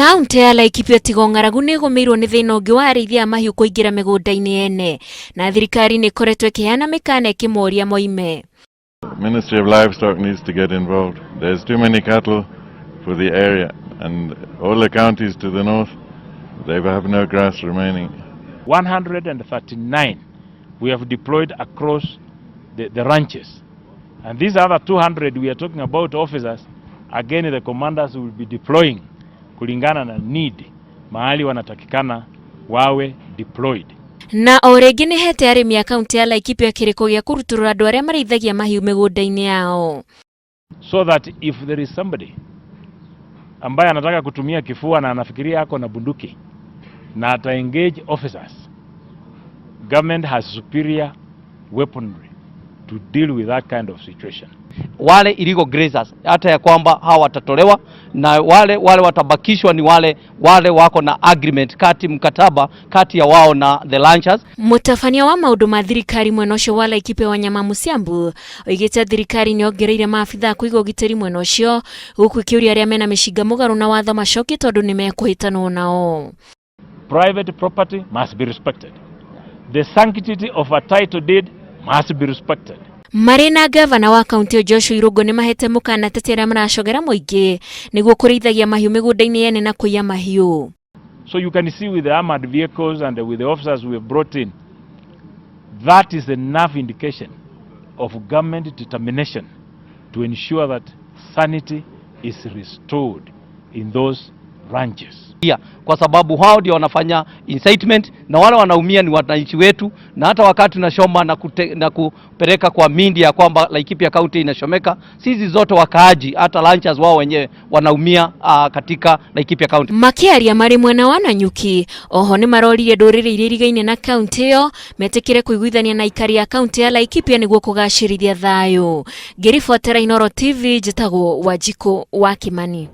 Kaunti ya Laikipia Tigong'aragu nĩ ĩgũmĩirwo nĩ thĩna ũngĩ wa arĩithia a mahiũ kũingĩra mĩgũnda-inĩ ene, na thirikari nĩ ĩkoretwo ĩkĩheana mĩkana ĩkĩmoria moime. Ministry of Livestock needs to get involved. There's too many cattle for the area, and all the counties to the north, they have no grass remaining. 139 we have deployed across the ranches, and these other 200 we are talking about officers. Again, the commanders will be deploying kulingana na need mahali wanatakikana wawe deployed. Na o rĩngĩ nĩ hete arĩmi a kaunti ya Laikipia kĩrĩko gĩa kũrutũrũra andũ arĩa marĩithagia mahiũ mĩgũnda-inĩ yao, so that if there is somebody ambaye anataka kutumia kifua na anafikiria ako na bunduki na ata engage officers, government has superior weaponry to deal with that kind of situation. Wale illegal grazers hata ya kwamba hawa watatolewa, na wale watabakishwa ni wale wako na agreement mkataba kati ya wao na the ranchers. Mũtabania wa maũndũ ma thirikari mwena ũcio wa Laikipia Wanyama Musiambu oigĩte thirikari nĩ ongereire maabitha kũiga ũgitĩri mwena ũcio, gũkũ ikĩũria arĩa mena mĩcinga mũgarũ na watho macokie tondũ nĩ mekũhĩtanwo nao. Private property must be respected. The sanctity of a title deed must be respected. Marina gavana wa kaunti Joshua Irungu nĩ mahete mũkana ateti arĩa maracogera mũingĩ nĩguo kũrĩithagia mahiũ mĩgũnda-inĩ ene na kũiya mahiũ. So you can see with the armored vehicles and with the officers we have brought in, that is enough indication of government determination to ensure that sanity is restored in those ranches. Kwa sababu hao ndio wanafanya incitement, na wale wanaumia ni wananchi wetu, na hata wakati tunashoma na kupeleka kwa media kwamba Laikipia County inashomeka, sisi zote wakaaji hata ranchers wao wenyewe wanaumia katika Laikipia County. Makiaria marĩ mwena wa Nanyuki oho nĩ marorire ndũrĩrĩ iria irigaine na kaunti ĩyo metĩkĩre kũiguithania na ikari ya kaunti ya Laikipia nĩguo kũgacĩrithia thayũ. Ngĩribotera Inooro TV, njĩtagwo Wanjikũ wa Kimani.